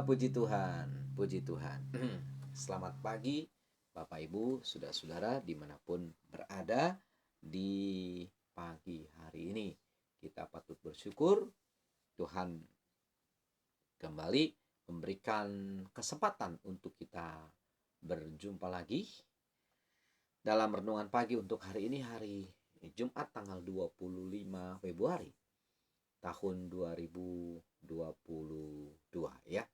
puji Tuhan, puji Tuhan. Selamat pagi, Bapak Ibu, saudara-saudara dimanapun berada di pagi hari ini. Kita patut bersyukur Tuhan kembali memberikan kesempatan untuk kita berjumpa lagi dalam renungan pagi untuk hari ini, hari Jumat tanggal 25 Februari tahun 2022 ya.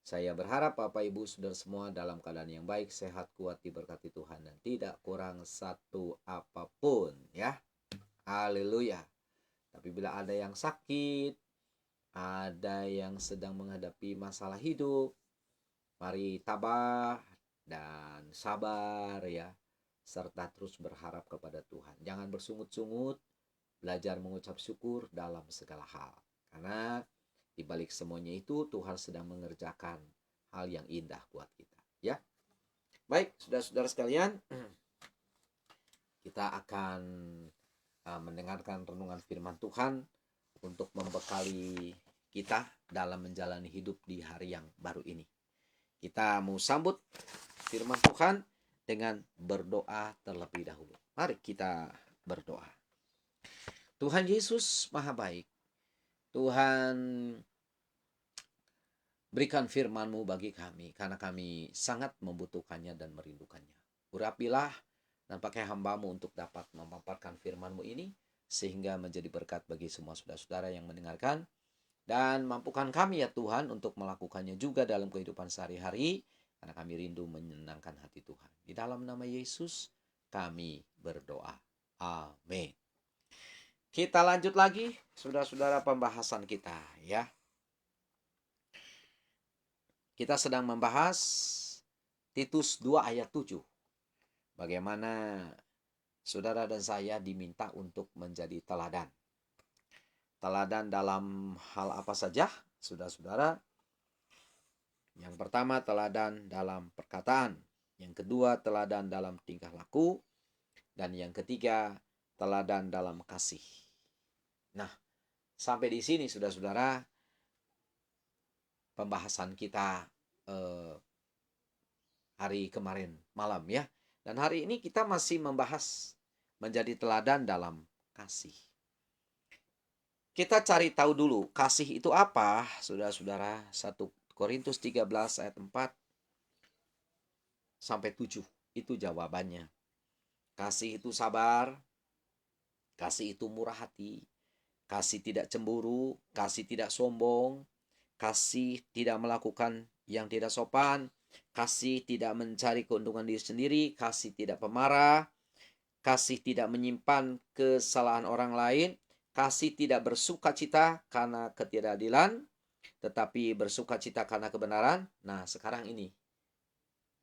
Saya berharap Bapak Ibu Saudara semua dalam keadaan yang baik, sehat, kuat, diberkati Tuhan dan tidak kurang satu apapun ya. Haleluya. Tapi bila ada yang sakit, ada yang sedang menghadapi masalah hidup, mari tabah dan sabar ya, serta terus berharap kepada Tuhan. Jangan bersungut-sungut, belajar mengucap syukur dalam segala hal. Karena di balik semuanya itu Tuhan sedang mengerjakan hal yang indah buat kita, ya. Baik, saudara-saudara sekalian, kita akan mendengarkan renungan firman Tuhan untuk membekali kita dalam menjalani hidup di hari yang baru ini. Kita mau sambut firman Tuhan dengan berdoa terlebih dahulu. Mari kita berdoa. Tuhan Yesus Maha Baik, Tuhan, berikan firman-Mu bagi kami, karena kami sangat membutuhkannya dan merindukannya. Urapilah dan pakai hamba-Mu untuk dapat memaparkan firman-Mu ini, sehingga menjadi berkat bagi semua saudara-saudara yang mendengarkan. Dan mampukan kami ya Tuhan untuk melakukannya juga dalam kehidupan sehari-hari, karena kami rindu menyenangkan hati Tuhan. Di dalam nama Yesus kami berdoa. Amin. Kita lanjut lagi, saudara-saudara, pembahasan kita ya. Kita sedang membahas Titus 2 ayat 7. Bagaimana saudara dan saya diminta untuk menjadi teladan. Teladan dalam hal apa saja, saudara-saudara? Yang pertama, teladan dalam perkataan. Yang kedua, teladan dalam tingkah laku. Dan yang ketiga, teladan dalam kasih. Nah, sampai di sini saudara-saudara pembahasan kita hari kemarin malam ya. Dan hari ini kita masih membahas menjadi teladan dalam kasih. Kita cari tahu dulu kasih itu apa, saudara-saudara. 1 Korintus 13 ayat 4 sampai 7. Itu jawabannya. Kasih itu sabar, kasih itu murah hati, kasih tidak cemburu, kasih tidak sombong, kasih tidak melakukan yang tidak sopan, kasih tidak mencari keuntungan diri sendiri, kasih tidak pemarah, kasih tidak menyimpan kesalahan orang lain, kasih tidak bersukacita karena ketidakadilan, tetapi bersukacita karena kebenaran. Nah, sekarang ini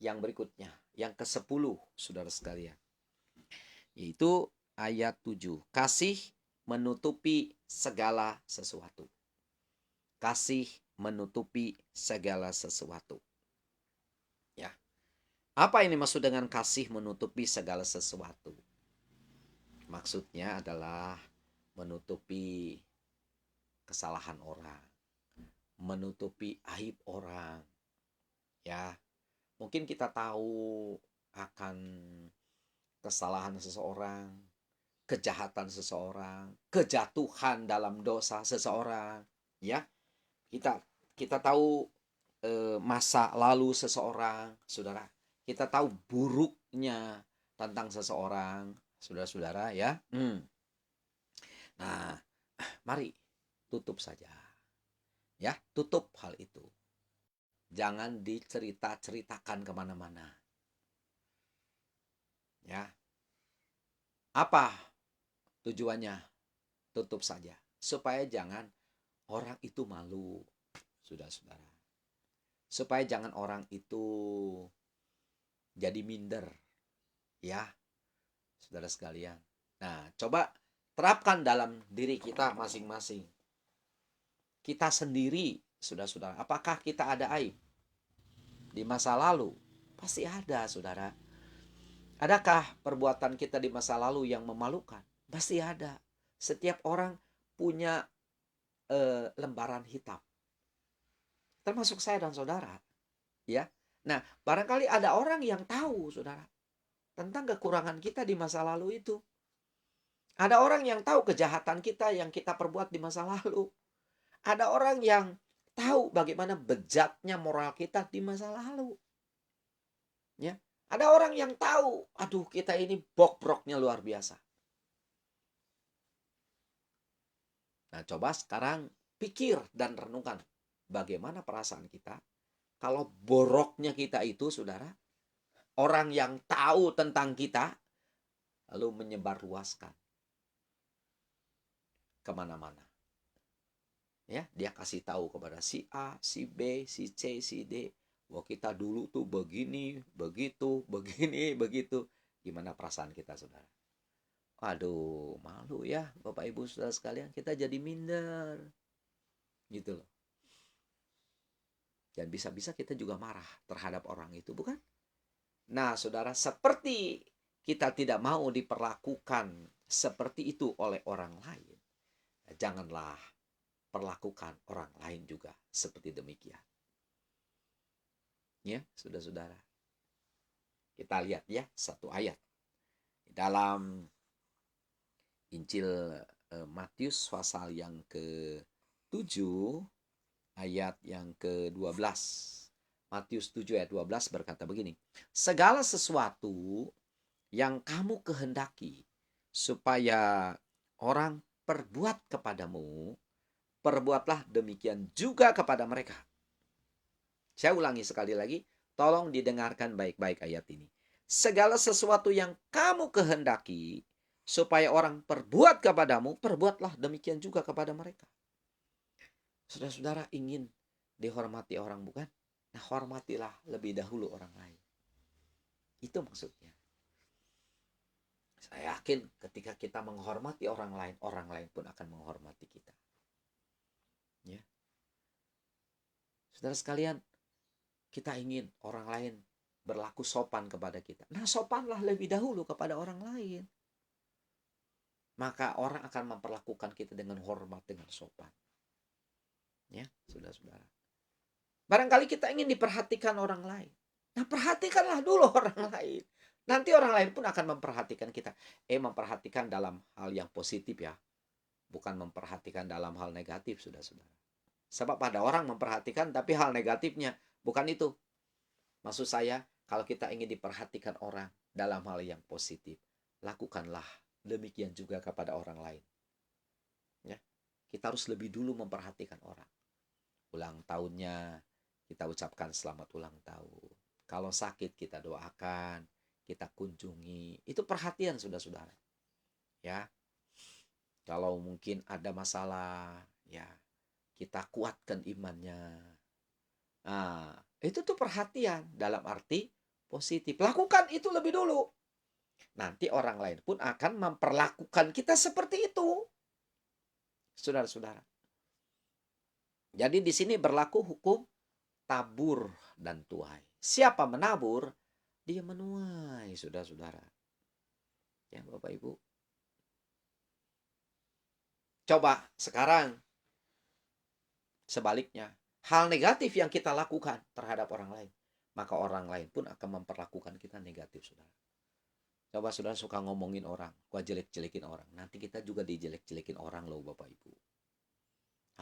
yang berikutnya, yang ke-10, saudara sekalian. Yaitu ayat 7. Kasih menutupi segala sesuatu. Kasih menutupi segala sesuatu. Ya. Apa ini maksud dengan kasih menutupi segala sesuatu? Maksudnya adalah menutupi kesalahan orang, menutupi aib orang. Ya. Mungkin kita tahu akan kesalahan seseorang, kejahatan seseorang, kejatuhan dalam dosa seseorang, ya. Kita tahu masa lalu seseorang, saudara. Kita tahu buruknya tentang seseorang, saudara-saudara ya. Nah, mari tutup saja. Ya, tutup hal itu. Jangan dicerita-ceritakan kemana-mana. Ya. Apa tujuannya? Tutup saja. Supaya jangan orang itu malu, saudara-saudara. Supaya jangan orang itu jadi minder. Ya, saudara sekalian. Nah, coba terapkan dalam diri kita masing-masing. Kita sendiri, saudara-saudara. Apakah kita ada aib di masa lalu? Pasti ada, saudara. Adakah perbuatan kita di masa lalu yang memalukan? Pasti ada. Setiap orang punya lembaran hitam. termasuk saya dan saudara, ya. Nah, barangkali ada orang yang tahu, saudara, tentang kekurangan kita di masa lalu itu. Ada orang yang tahu kejahatan kita yang kita perbuat di masa lalu. Ada orang yang tahu bagaimana bejatnya moral kita di masa lalu. Ya, ada orang yang tahu, aduh kita ini bobroknya luar biasa. Nah, coba sekarang pikir dan renungkan bagaimana perasaan kita kalau boroknya kita itu, saudara, orang yang tahu tentang kita lalu menyebarluaskan kemana-mana. Ya, dia kasih tahu kepada si A, si B, si C, si D, bahwa kita dulu tuh begini, begitu, begini, begitu. Gimana perasaan kita, saudara? Aduh, malu ya, Bapak Ibu saudara sekalian, kita jadi minder. Gitu loh. Dan bisa-bisa kita juga marah terhadap orang itu, bukan? Nah, saudara, seperti kita tidak mau diperlakukan seperti itu oleh orang lain, janganlah perlakukan orang lain juga seperti demikian. Ya, saudara-saudara. Kita lihat ya satu ayat dalam Injil Matius pasal yang ke-7 ayat yang ke-12. Matius 7 ayat 12 berkata begini, segala sesuatu yang kamu kehendaki supaya orang perbuat kepadamu, perbuatlah demikian juga kepada mereka. Saya ulangi sekali lagi, tolong didengarkan baik-baik ayat ini. Segala sesuatu yang kamu kehendaki supaya orang perbuat kepadamu, perbuatlah demikian juga kepada mereka. Saudara-saudara ingin dihormati orang, bukan? Nah, hormatilah lebih dahulu orang lain. Itu maksudnya. Saya yakin ketika kita menghormati orang lain pun akan menghormati kita. Ya. Saudara sekalian, kita ingin orang lain berlaku sopan kepada kita. Nah, sopanlah lebih dahulu kepada orang lain. Maka orang akan memperlakukan kita dengan hormat, dengan sopan. Ya, saudara-saudara. Barangkali kita ingin diperhatikan orang lain. Nah, perhatikanlah dulu orang lain. Nanti orang lain pun akan memperhatikan kita. Memperhatikan dalam hal yang positif ya. Bukan memperhatikan dalam hal negatif, saudara-saudara. Sebab ada orang memperhatikan tapi hal negatifnya. Bukan itu. Maksud saya, kalau kita ingin diperhatikan orang dalam hal yang positif, lakukanlah demikian juga kepada orang lain. Ya. Kita harus lebih dulu memperhatikan orang. Ulang tahunnya, kita ucapkan selamat ulang tahun. Kalau sakit, kita doakan. Kita kunjungi, itu perhatian saudara-saudara. Ya, kalau mungkin ada masalah, ya kita kuatkan imannya. Nah, itu tuh perhatian dalam arti positif. Lakukan itu lebih dulu. Nanti orang lain pun akan memperlakukan kita seperti itu, saudara-saudara. Jadi di sini berlaku hukum tabur dan tuai. Siapa menabur, dia menuai, saudara-saudara. Ya, Bapak Ibu. Coba sekarang sebaliknya, hal negatif yang kita lakukan terhadap orang lain, maka orang lain pun akan memperlakukan kita negatif, saudara. Coba saudara suka ngomongin orang, gua jelek-jelekin orang, nanti kita juga dijelek-jelekin orang loh Bapak Ibu.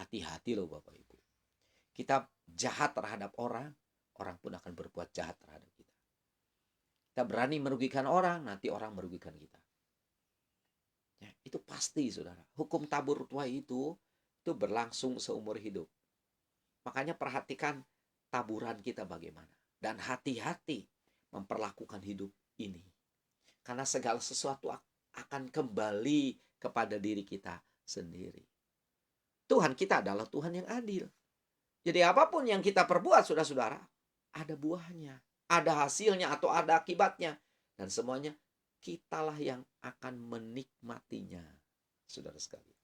Hati-hati loh Bapak Ibu. Kita jahat terhadap orang, orang pun akan berbuat jahat terhadap kita. Kita berani merugikan orang, nanti orang merugikan kita. Ya, itu pasti saudara. Hukum tabur tuai itu berlangsung seumur hidup. Makanya perhatikan taburan kita bagaimana. Dan hati-hati memperlakukan hidup ini. Karena segala sesuatu akan kembali kepada diri kita sendiri. Tuhan kita adalah Tuhan yang adil. Jadi apapun yang kita perbuat, saudara-saudara, ada buahnya. Ada hasilnya atau ada akibatnya. Dan semuanya kitalah yang akan menikmatinya, saudara sekalian.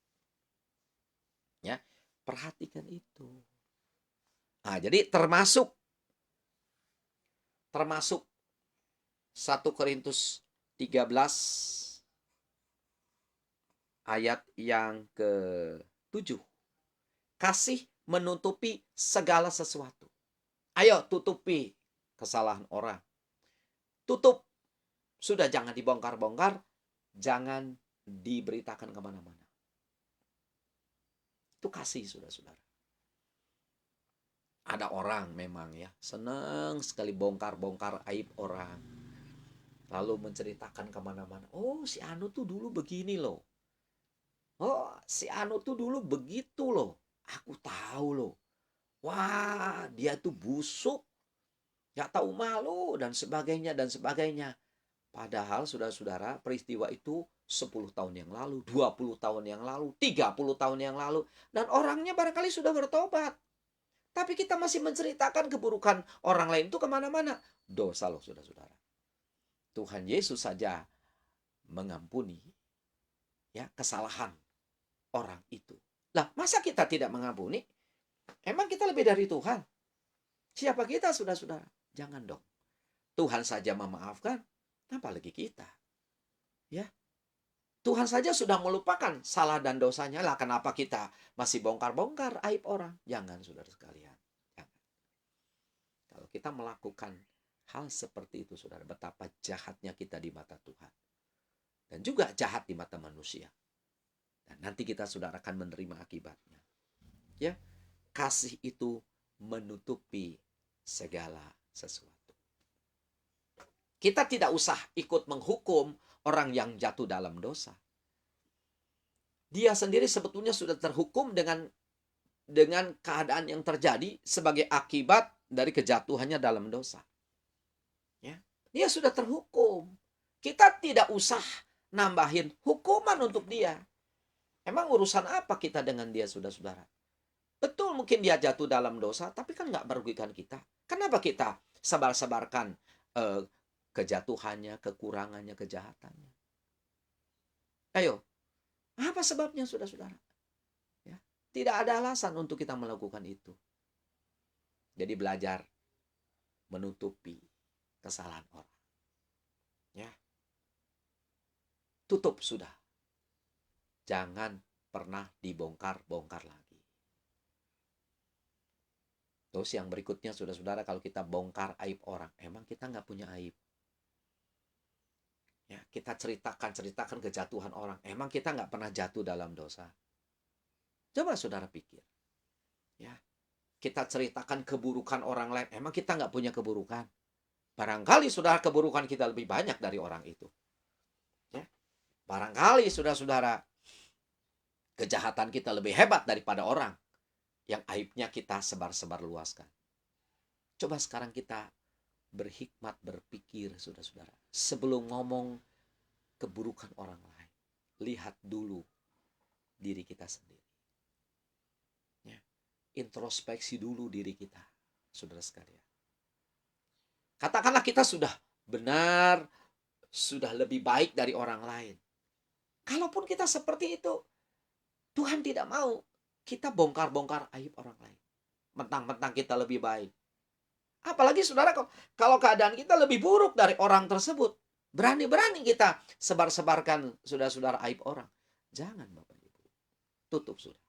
Ya, perhatikan itu. Nah, jadi termasuk 1 Korintus 13 ayat yang ke-7. Kasih menutupi segala sesuatu. Ayo tutupi kesalahan orang. Tutup. Sudah jangan dibongkar-bongkar. Jangan diberitakan kemana-mana. Itu kasih, saudara-saudara. Ada orang memang ya, senang sekali bongkar-bongkar aib orang. Lalu menceritakan kemana-mana. Oh, si Anu tuh dulu begini loh. Oh, si Anu tuh dulu begitu loh. Aku tahu loh. Wah, dia tuh busuk. Gak tahu malu dan sebagainya dan sebagainya. Padahal saudara-saudara, peristiwa itu 10 tahun yang lalu, 20 tahun yang lalu, 30 tahun yang lalu. Dan orangnya barangkali sudah bertobat. Tapi kita masih menceritakan keburukan orang lain itu kemana-mana. Dosa loh saudara-saudara. Tuhan Yesus saja mengampuni ya kesalahan orang itu. Lah, masa kita tidak mengampuni? Emang kita lebih dari Tuhan? Siapa kita, saudara-saudara? Jangan dong. Tuhan saja memaafkan, apalagi kita. Ya. Tuhan saja sudah melupakan salah dan dosanya. Lah, kenapa kita masih bongkar-bongkar aib orang? Jangan, saudara sekalian. Jangan. Kalau kita melakukan hal seperti itu, saudara, betapa jahatnya kita di mata Tuhan. Dan juga jahat di mata manusia. Dan nanti kita, saudara, akan menerima akibatnya. Ya. Kasih itu menutupi segala sesuatu. Kita tidak usah ikut menghukum orang yang jatuh dalam dosa. Dia sendiri sebetulnya sudah terhukum dengan keadaan yang terjadi sebagai akibat dari kejatuhannya dalam dosa. Ya, dia sudah terhukum. Kita tidak usah nambahin hukuman untuk dia. Emang urusan apa kita dengan dia, saudara-saudara? Betul mungkin dia jatuh dalam dosa, tapi kan nggak merugikan kita. Kenapa kita sebar-sebarkan kejatuhannya, kekurangannya, kejahatannya? Ayo, apa sebabnya, saudara-saudara? Ya, tidak ada alasan untuk kita melakukan itu. Jadi belajar menutupi kesalahan orang. Ya, tutup sudah. Jangan pernah dibongkar-bongkar lagi. Terus yang berikutnya, saudara-saudara, kalau kita bongkar aib orang, emang kita nggak punya aib. Ya, kita ceritakan kejatuhan orang, emang kita nggak pernah jatuh dalam dosa. Coba saudara pikir. Ya, kita ceritakan keburukan orang lain, emang kita nggak punya keburukan. Barangkali saudara keburukan kita lebih banyak dari orang itu. Ya, barangkali saudara-saudara kejahatan kita lebih hebat daripada orang yang aibnya kita sebar-sebar luaskan. Coba sekarang kita berhikmat berpikir, saudara-saudara. Sebelum ngomong keburukan orang lain, lihat dulu diri kita sendiri. Ya. Introspeksi dulu diri kita, saudara sekalian. Katakanlah kita sudah benar, sudah lebih baik dari orang lain. Kalaupun kita seperti itu, Tuhan tidak mau kita bongkar-bongkar aib orang lain. Mentang-mentang kita lebih baik. Apalagi saudara, kalau keadaan kita lebih buruk dari orang tersebut, berani-berani kita sebar-sebarkan saudara-saudara aib orang. Jangan, Bapak Ibu. Tutup sudah.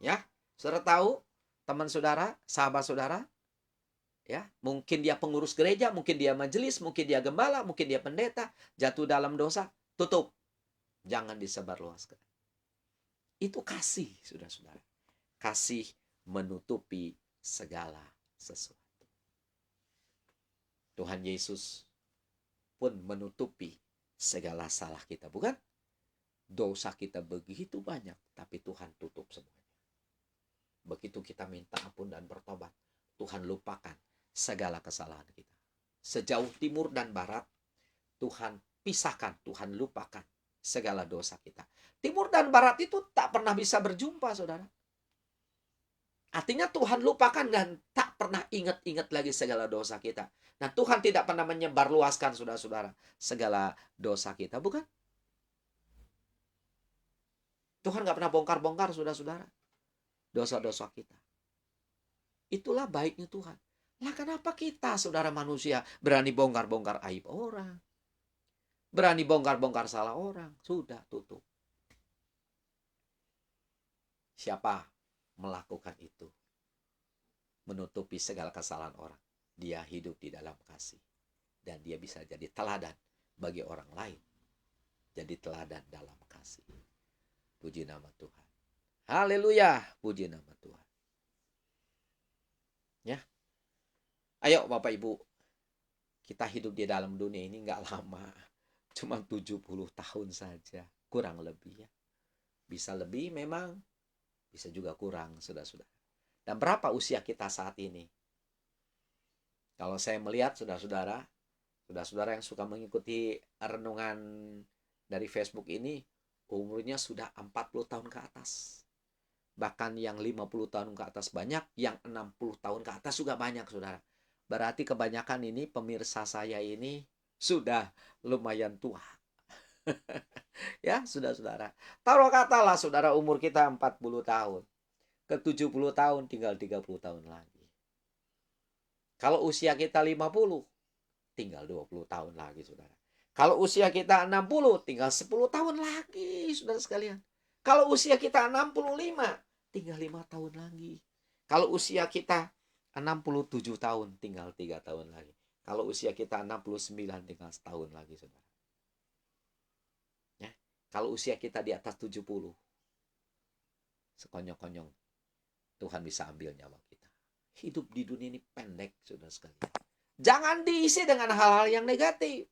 Ya, saudara tahu teman saudara, sahabat saudara, ya, mungkin dia pengurus gereja, mungkin dia majelis, mungkin dia gembala, mungkin dia pendeta, jatuh dalam dosa, tutup. Jangan disebarluaskan. Itu kasih, saudara-saudara. Kasih menutupi segala sesuatu. Tuhan Yesus pun menutupi segala salah kita, bukan? Dosa kita begitu banyak, tapi Tuhan tutup semuanya. Begitu kita minta ampun dan bertobat, Tuhan lupakan segala kesalahan kita. Sejauh timur dan barat, Tuhan pisahkan, Tuhan lupakan segala dosa kita. Timur dan barat itu tak pernah bisa berjumpa, saudara. Artinya Tuhan lupakan dan tak pernah ingat-ingat lagi segala dosa kita. Nah, Tuhan tidak pernah menyebarluaskan, saudara-saudara, segala dosa kita, bukan? Tuhan gak pernah bongkar-bongkar, saudara-saudara, dosa-dosa kita. Itulah baiknya Tuhan. Lah kenapa kita, saudara manusia, berani bongkar-bongkar aib orang? Berani bongkar-bongkar salah orang? Sudah, tutup. Siapa melakukan itu, menutupi segala kesalahan orang. Dia hidup di dalam kasih. Dan dia bisa jadi teladan bagi orang lain. Jadi teladan dalam kasih. Puji nama Tuhan. Haleluya, puji nama Tuhan. Ya. Ayo Bapak Ibu, kita hidup di dalam dunia ini nggak lama. Cuma 70 tahun saja, kurang lebih ya. Bisa lebih memang, bisa juga kurang, saudara-saudara. Dan berapa usia kita saat ini? Kalau saya melihat saudara-saudara yang suka mengikuti renungan dari Facebook ini, umurnya sudah 40 tahun ke atas. Bahkan yang 50 tahun ke atas banyak, yang 60 tahun ke atas juga banyak, saudara. Berarti kebanyakan ini pemirsa saya ini sudah lumayan tua. Ya, saudara-saudara. Taruh katalah saudara umur kita 40 tahun. Ke 70 tahun tinggal 30 tahun lagi. Kalau usia kita 50, tinggal 20 tahun lagi, saudara. Kalau usia kita 60, tinggal 10 tahun lagi, saudara sekalian. Kalau usia kita 65, tinggal 5 tahun lagi. Kalau usia kita 67 tahun, tinggal 3 tahun lagi. Kalau usia kita 69, tinggal setahun lagi, saudara. Ya. Kalau usia kita di atas 70, sekonyong-konyong Tuhan bisa ambil nyawa kita. Hidup di dunia ini pendek, saudara sekalian. Jangan diisi dengan hal-hal yang negatif.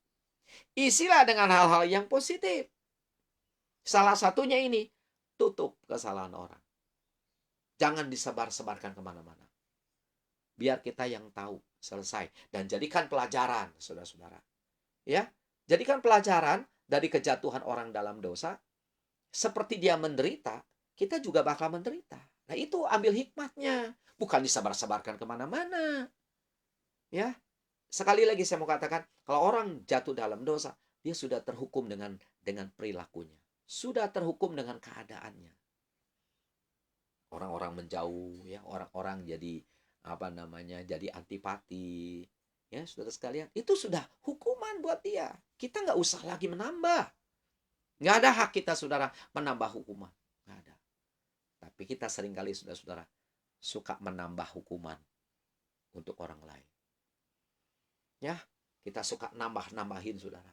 Isilah dengan hal-hal yang positif. Salah satunya ini, tutup kesalahan orang. Jangan disebar-sebarkan kemana-mana. Biar kita yang tahu, selesai. Dan jadikan pelajaran, saudara-saudara. Ya, jadikan pelajaran dari kejatuhan orang dalam dosa. Seperti dia menderita, kita juga bakal menderita. Nah itu ambil hikmatnya. Bukan disebar-sebarkan kemana-mana. Ya, sekali lagi saya mau katakan, kalau orang jatuh dalam dosa, dia sudah terhukum dengan perilakunya. Sudah terhukum dengan keadaannya. Orang-orang menjauh, ya, orang-orang jadi jadi antipati. Ya, saudara sekalian, itu sudah hukuman buat dia. Kita nggak usah lagi menambah. Nggak ada hak kita, saudara, menambah hukuman. Nggak ada. Tapi kita seringkali, saudara-saudara, suka menambah hukuman untuk orang lain. Ya, kita suka nambah-nambahin, saudara.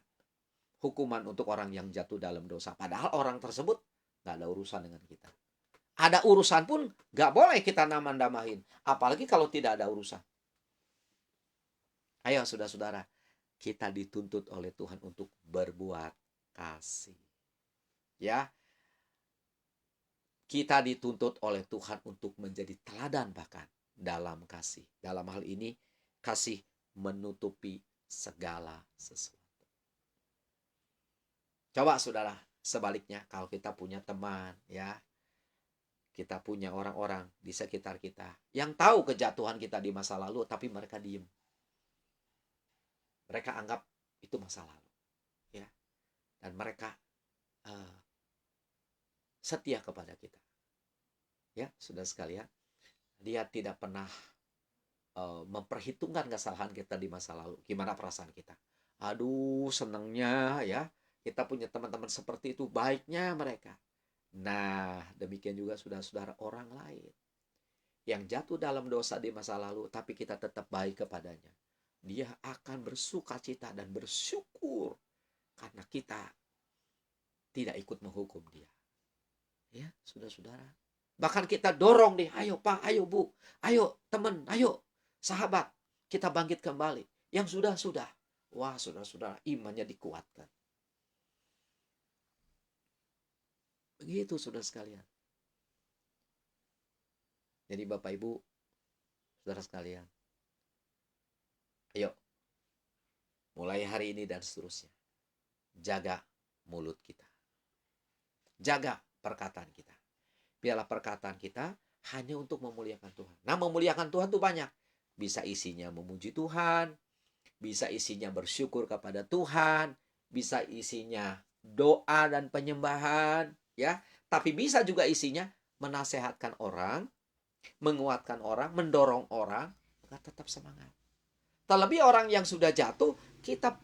Hukuman untuk orang yang jatuh dalam dosa. Padahal orang tersebut nggak ada urusan dengan kita. Ada urusan pun nggak boleh kita nambah-nambahin. Apalagi kalau tidak ada urusan. Ayo, saudara-saudara, kita dituntut oleh Tuhan untuk berbuat kasih. Ya, kita dituntut oleh Tuhan untuk menjadi teladan bahkan dalam kasih. Dalam hal ini, kasih menutupi segala sesuatu. Coba saudara, sebaliknya kalau kita punya teman, ya, kita punya orang-orang di sekitar kita yang tahu kejatuhan kita di masa lalu, tapi mereka diem. Mereka anggap itu masa lalu, ya, dan mereka setia kepada kita. Ya, saudara sekalian, dia tidak pernah memperhitungkan kesalahan kita di masa lalu. Gimana perasaan kita? Aduh, senangnya ya, kita punya teman-teman seperti itu, baiknya mereka. Nah, demikian juga saudara-saudara orang lain yang jatuh dalam dosa di masa lalu, tapi kita tetap baik kepadanya. Dia akan bersukacita dan bersyukur karena kita tidak ikut menghukum dia. Ya, saudara-saudara. Bahkan kita dorong deh, ayo Pak, ayo Bu, ayo teman, ayo sahabat, kita bangkit kembali. Yang sudah-sudah, wah saudara-saudara, imannya dikuatkan. Begitu saudara sekalian. Jadi Bapak Ibu, saudara sekalian, ayo, mulai hari ini dan seterusnya, jaga mulut kita. Jaga perkataan kita. Biarlah perkataan kita hanya untuk memuliakan Tuhan. Nah, memuliakan Tuhan itu banyak. Bisa isinya memuji Tuhan, bisa isinya bersyukur kepada Tuhan, bisa isinya doa dan penyembahan, ya. Tapi bisa juga isinya menasehatkan orang, menguatkan orang, mendorong orang agar tetap semangat. Terlebih orang yang sudah jatuh, kita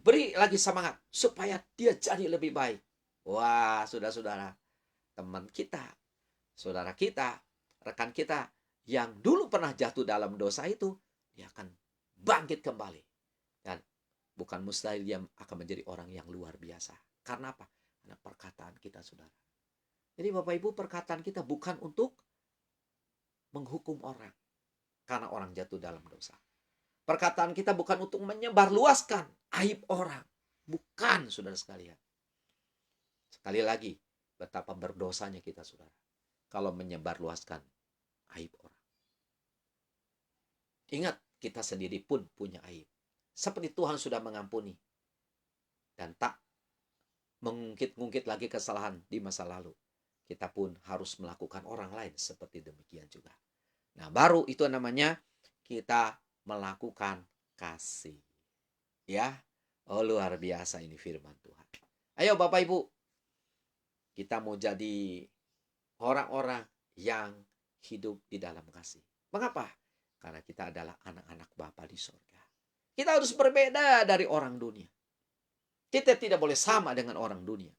beri lagi semangat supaya dia jadi lebih baik. Wah, saudara-saudara, teman kita saudara kita, rekan kita yang dulu pernah jatuh dalam dosa itu, dia akan bangkit kembali. Dan bukan mustahil dia akan menjadi orang yang luar biasa. Karena apa? Karena perkataan kita, saudara. Jadi Bapak Ibu, perkataan kita bukan untuk menghukum orang karena orang jatuh dalam dosa. Perkataan kita bukan untuk menyebarluaskan aib orang. Bukan, saudara sekalian. Sekali lagi, betapa berdosanya kita, saudara, kalau menyebarluaskan aib orang. Ingat, kita sendiri pun punya aib. Seperti Tuhan sudah mengampuni dan tak mengungkit-ungkit lagi kesalahan di masa lalu, kita pun harus melakukan orang lain seperti demikian juga. Nah, baru itu namanya kita melakukan kasih. Ya, oh luar biasa ini firman Tuhan. Ayo Bapak Ibu, kita mau jadi orang-orang yang hidup di dalam kasih. Mengapa? Karena kita adalah anak-anak Bapa di surga. Kita harus berbeda dari orang dunia. Kita tidak boleh sama dengan orang dunia.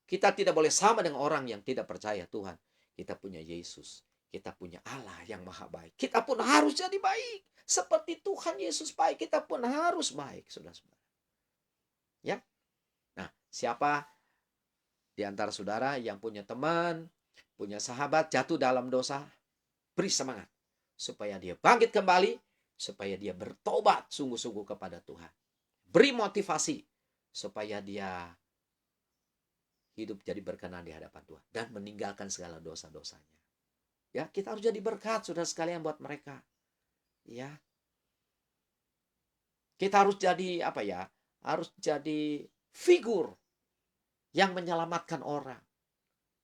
Kita tidak boleh sama dengan orang yang tidak percaya Tuhan. Kita punya Yesus. Kita punya Allah yang maha baik. Kita pun harus jadi baik. Seperti Tuhan Yesus baik, kita pun harus baik, saudara-saudara. Ya. Nah, siapa di antara saudara yang punya teman, punya sahabat jatuh dalam dosa, beri semangat supaya dia bangkit kembali, supaya dia bertobat sungguh-sungguh kepada Tuhan. Beri motivasi supaya dia hidup jadi berkenan di hadapan Tuhan dan meninggalkan segala dosa-dosanya. Ya, kita harus jadi berkat, saudara sekalian, buat mereka. Ya. Kita harus jadi apa ya? Harus jadi figur yang menyelamatkan orang,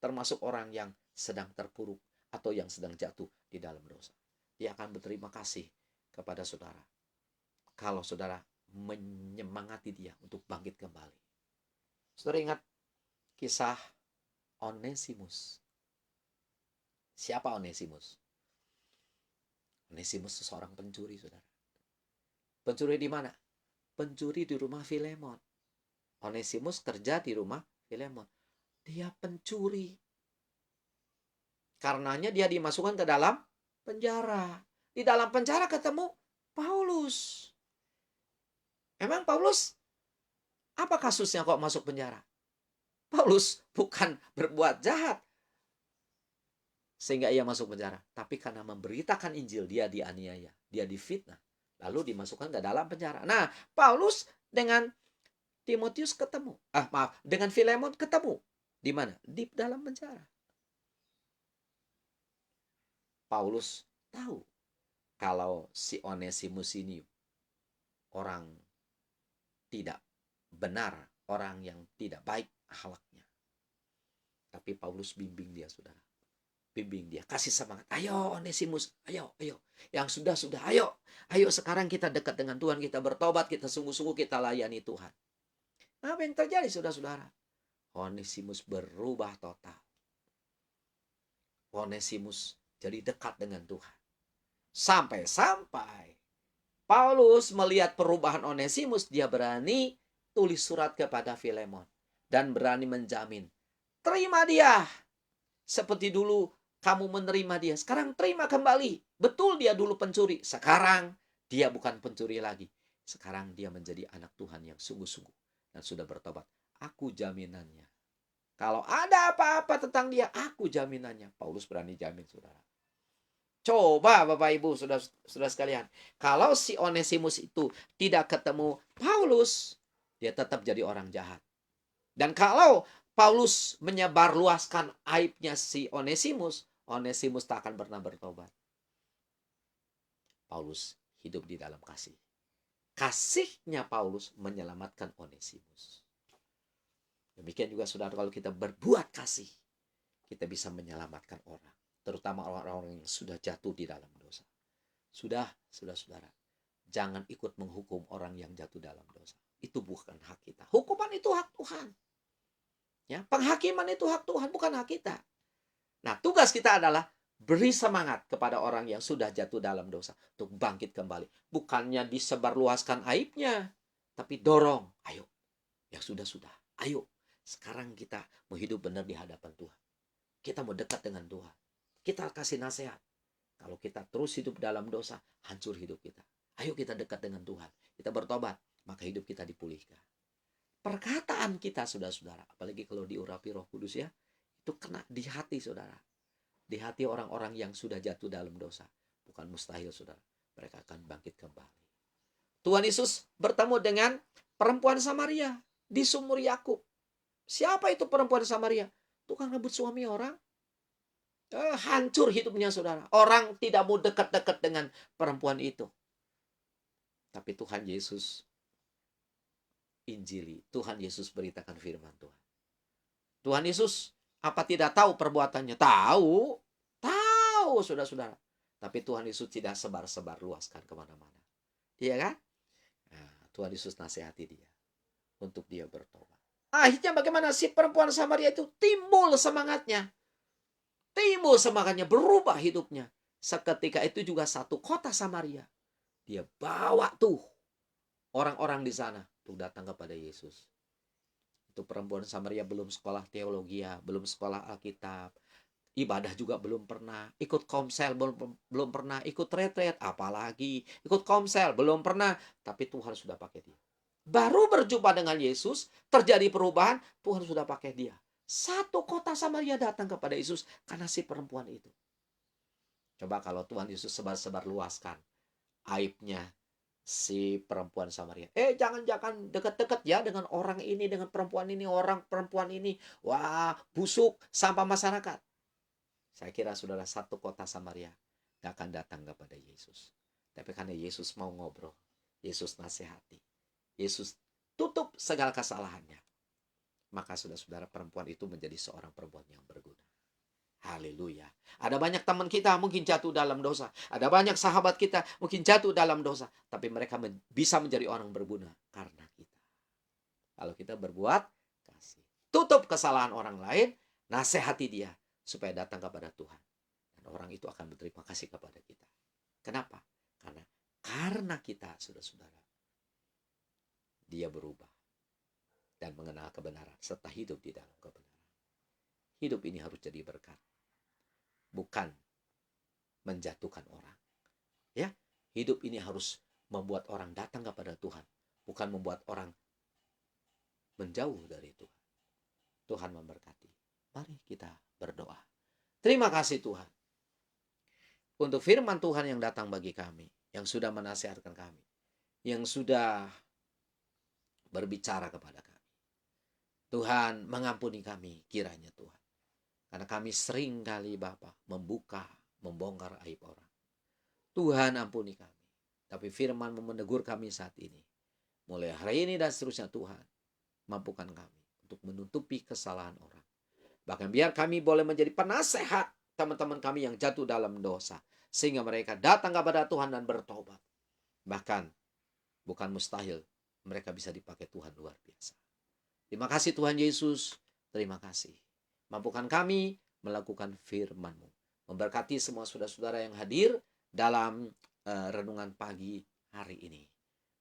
termasuk orang yang sedang terpuruk atau yang sedang jatuh di dalam dosa. Dia akan berterima kasih kepada saudara kalau saudara menyemangati dia untuk bangkit kembali. Saudara ingat kisah Onesimus. Siapa Onesimus? Onesimus seorang pencuri, saudara. Pencuri di mana? Pencuri di rumah Filemon. Onesimus kerja di rumah Filemon. Dia pencuri. Karenanya dia dimasukkan ke dalam penjara. Di dalam penjara ketemu Paulus. Emang Paulus apa kasusnya kok masuk penjara? Paulus bukan berbuat jahat sehingga ia masuk penjara, tapi karena memberitakan Injil dia dianiaya, dia difitnah, lalu dimasukkan ke dalam penjara. Nah, Paulus dengan Timotius ketemu. Dengan Filemon ketemu. Di mana? Di dalam penjara. Paulus tahu kalau si Onesimus ini orang tidak benar, orang yang tidak baik akhlaknya. Tapi Paulus bimbing dia, saudara. Bimbing dia, kasih semangat. Ayo Onesimus, ayo. Yang sudah, ayo. Ayo sekarang kita dekat dengan Tuhan, kita bertobat, kita sungguh-sungguh kita layani Tuhan. Apa yang terjadi, saudara-saudara? Onesimus berubah total. Onesimus jadi dekat dengan Tuhan. Sampai-sampai Paulus melihat perubahan Onesimus, dia berani tulis surat kepada Filemon dan berani menjamin, terima dia. Seperti dulu kamu menerima dia, sekarang terima kembali. Betul dia dulu pencuri, sekarang dia bukan pencuri lagi. Sekarang dia menjadi anak Tuhan yang sungguh-sungguh dan sudah bertobat. Aku jaminannya. Kalau ada apa-apa tentang dia, aku jaminannya. Paulus berani jamin, saudara. Coba Bapak Ibu, saudara sekalian. Kalau si Onesimus itu tidak ketemu Paulus, dia tetap jadi orang jahat. Dan kalau Paulus menyebarluaskan aibnya si Onesimus, Onesimus tak akan pernah bertobat. Paulus hidup di dalam kasih. Kasihnya Paulus menyelamatkan Onesimus. Demikian juga saudara, kalau kita berbuat kasih, kita bisa menyelamatkan orang. Terutama orang-orang yang sudah jatuh di dalam dosa. Sudah, saudara. Jangan ikut menghukum orang yang jatuh dalam dosa. Itu bukan hak kita. Hukuman itu hak Tuhan. Ya, penghakiman itu hak Tuhan, bukan hak kita. Nah, tugas kita adalah beri semangat kepada orang yang sudah jatuh dalam dosa untuk bangkit kembali. Bukannya disebarluaskan aibnya, tapi dorong. Ayo, yang sudah. Ayo, sekarang kita mau hidup benar di hadapan Tuhan. Kita mau dekat dengan Tuhan. Kita kasih nasihat. Kalau kita terus hidup dalam dosa, hancur hidup kita. Ayo kita dekat dengan Tuhan. Kita bertobat, maka hidup kita dipulihkan. Perkataan kita, saudara-saudara, apalagi kalau diurapi Roh Kudus ya, itu kena di hati saudara. Di hati orang-orang yang sudah jatuh dalam dosa. Bukan mustahil saudara, mereka akan bangkit kembali. Tuhan Yesus bertemu dengan perempuan Samaria di sumur Yakub. Siapa itu perempuan Samaria? Tukang rebut suami orang. Hancur hidupnya saudara. Orang tidak mau dekat-dekat dengan perempuan itu. Tapi Tuhan Yesus Injili. Tuhan Yesus beritakan firman Tuhan. Tuhan Yesus apa tidak tahu perbuatannya? Tahu. Tahu saudara-saudara. Tapi Tuhan Yesus tidak sebar-sebar luaskan kemana-mana. Iya kan? Nah, Tuhan Yesus nasihati dia. Untuk dia bertobat. Akhirnya bagaimana si perempuan Samaria itu timbul semangatnya. Timbul semangatnya, berubah hidupnya. Seketika itu juga satu kota Samaria. Dia bawa tuh orang-orang di sana untuk datang kepada Yesus. Itu perempuan Samaria belum sekolah teologi, belum sekolah Alkitab. Ibadah juga belum pernah. Ikut komsel belum pernah. Ikut retret apalagi. Ikut komsel belum pernah. Tapi Tuhan sudah pakai dia. Baru berjumpa dengan Yesus, terjadi perubahan, Tuhan sudah pakai dia. Satu kota Samaria datang kepada Yesus karena si perempuan itu. Coba kalau Tuhan Yesus sebar-sebar luaskan aibnya si perempuan Samaria. Jangan dekat-dekat ya dengan orang ini, dengan perempuan ini, perempuan ini. Wah, busuk, sampah masyarakat. Saya kira saudara, satu kota Samaria gak akan datang kepada Yesus. Tapi karena Yesus mau ngobrol, Yesus nasihati, Yesus tutup segala kesalahannya. Maka saudara-saudara, perempuan itu menjadi seorang perempuan yang berguna. Haleluya. Ada banyak teman kita mungkin jatuh dalam dosa. Ada banyak sahabat kita mungkin jatuh dalam dosa. Tapi mereka bisa menjadi orang berguna karena kita. Kalau kita berbuat kasih. Tutup kesalahan orang lain. Nasihati dia supaya datang kepada Tuhan. Dan orang itu akan berterima kasih kepada kita. Kenapa? Karena kita, saudara-saudara, dia berubah. Dan mengenal kebenaran serta hidup di dalam kebenaran. Hidup ini harus jadi berkat. Bukan menjatuhkan orang. Ya, hidup ini harus membuat orang datang kepada Tuhan, bukan membuat orang menjauh dari Tuhan. Tuhan memberkati. Mari kita berdoa. Terima kasih Tuhan untuk firman Tuhan yang datang bagi kami, yang sudah menasihatkan kami, yang sudah berbicara kepada kami. Tuhan mengampuni kami kiranya Tuhan. Karena kami sering kali Bapa membongkar aib orang. Tuhan ampuni kami. Tapi firman menegur kami saat ini. Mulai hari ini dan seterusnya Tuhan, mampukan kami untuk menutupi kesalahan orang. Bahkan biar kami boleh menjadi penasehat teman-teman kami yang jatuh dalam dosa. Sehingga mereka datang kepada Tuhan dan bertobat. Bahkan bukan mustahil, mereka bisa dipakai Tuhan luar biasa. Terima kasih Tuhan Yesus, terima kasih. Mampukan kami melakukan firman-Mu. Memberkati semua saudara-saudara yang hadir dalam renungan pagi hari ini.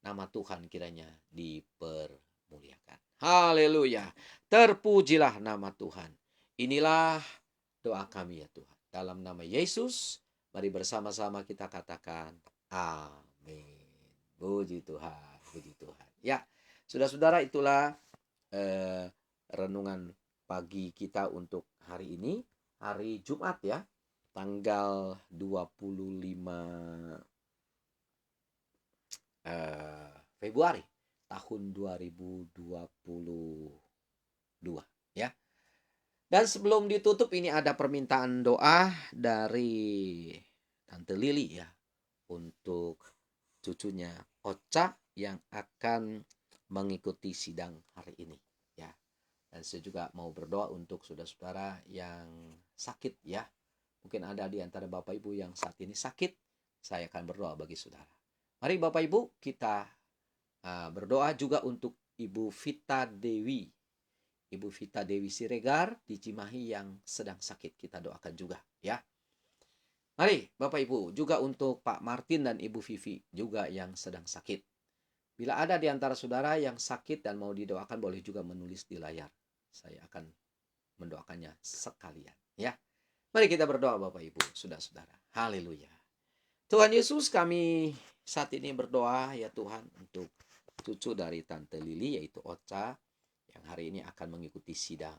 Nama Tuhan kiranya dipermuliakan. Haleluya. Terpujilah nama Tuhan. Inilah doa kami ya Tuhan. Dalam nama Yesus, mari bersama-sama kita katakan amin. Puji Tuhan, puji Tuhan. Ya, saudara-saudara, itulah renungan pagi kita untuk hari ini, hari Jumat ya, tanggal 25 Februari tahun 2022 ya. Dan sebelum ditutup ini ada permintaan doa dari Tante Lili ya, untuk cucunya Ocha yang akan mengikuti sidang hari ini ya. Dan saya juga mau berdoa untuk saudara-saudara yang sakit ya. Mungkin ada di antara Bapak Ibu yang saat ini sakit. Saya akan berdoa bagi saudara. Mari Bapak Ibu kita berdoa juga untuk Ibu Vita Dewi. Ibu Vita Dewi Siregar di Cimahi yang sedang sakit. Kita doakan juga ya. Mari Bapak Ibu juga untuk Pak Martin dan Ibu Vivi juga yang sedang sakit. Bila ada di antara saudara yang sakit dan mau didoakan, boleh juga menulis di layar. Saya akan mendoakannya sekalian ya. Mari kita berdoa Bapak Ibu, saudara-saudara. Haleluya. Tuhan Yesus, kami saat ini berdoa ya Tuhan untuk cucu dari Tante Lili yaitu Ocha yang hari ini akan mengikuti sidang.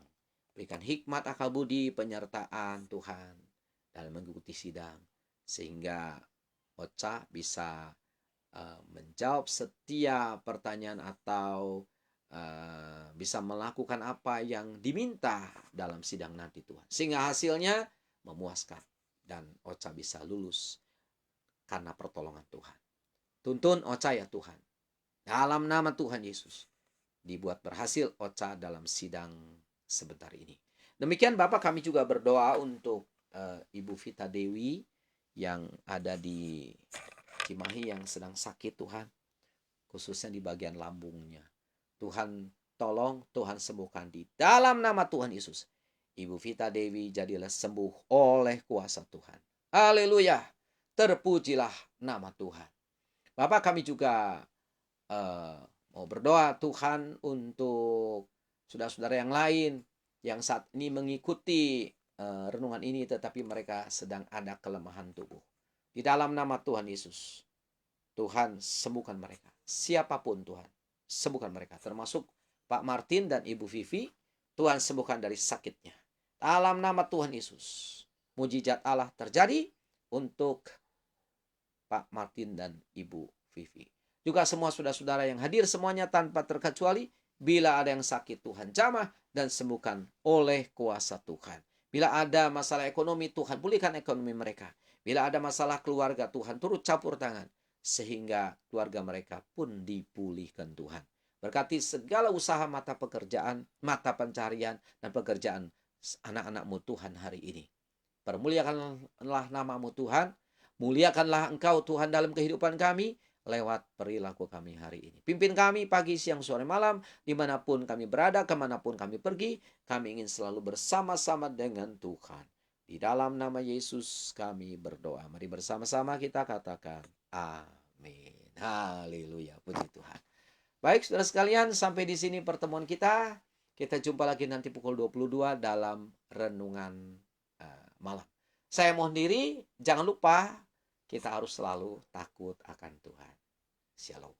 Berikan hikmat, akal budi, penyertaan Tuhan dalam mengikuti sidang sehingga Ocha bisa menjawab setiap pertanyaan atau bisa melakukan apa yang diminta dalam sidang nanti Tuhan. Sehingga hasilnya memuaskan dan Ocha bisa lulus karena pertolongan Tuhan. Tuntun Ocha ya Tuhan. Dalam nama Tuhan Yesus. Dibuat berhasil Ocha dalam sidang sebentar ini. Demikian Bapak, kami juga berdoa untuk Ibu Vita Dewi yang ada di Cimahi yang sedang sakit Tuhan. Khususnya di bagian lambungnya. Tuhan tolong, Tuhan sembuhkan di dalam nama Tuhan Yesus. Ibu Vita Dewi jadilah sembuh oleh kuasa Tuhan. Haleluya. Terpujilah nama Tuhan. Bapak, kami juga mau berdoa Tuhan untuk saudara-saudara yang lain yang saat ini mengikuti renungan ini tetapi mereka sedang ada kelemahan tubuh. Di dalam nama Tuhan Yesus, Tuhan sembuhkan mereka. Siapapun Tuhan, sembuhkan mereka. Termasuk Pak Martin dan Ibu Vivi, Tuhan sembuhkan dari sakitnya. Dalam nama Tuhan Yesus, mujizat Allah terjadi untuk Pak Martin dan Ibu Vivi. Juga semua saudara-saudara yang hadir semuanya tanpa terkecuali, bila ada yang sakit Tuhan jamah dan sembuhkan oleh kuasa Tuhan. Bila ada masalah ekonomi, Tuhan pulihkan ekonomi mereka. Bila ada masalah keluarga, Tuhan turut campur tangan. Sehingga keluarga mereka pun dipulihkan Tuhan. Berkati segala usaha mata pekerjaan, mata pencarian, dan pekerjaan anak-anak-Mu Tuhan hari ini. Permuliakanlah nama-Mu Tuhan. Muliakanlah Engkau Tuhan dalam kehidupan kami lewat perilaku kami hari ini. Pimpin kami pagi, siang, sore, malam, dimanapun kami berada, kemanapun kami pergi, kami ingin selalu bersama-sama dengan Tuhan. Di dalam nama Yesus kami berdoa. Mari bersama-sama kita katakan amin. Haleluya, puji Tuhan. Baik saudara sekalian, sampai di sini pertemuan kita. Kita jumpa lagi nanti pukul 22 dalam renungan malam. Saya mohon diri, jangan lupa kita harus selalu takut akan Tuhan. Shalom.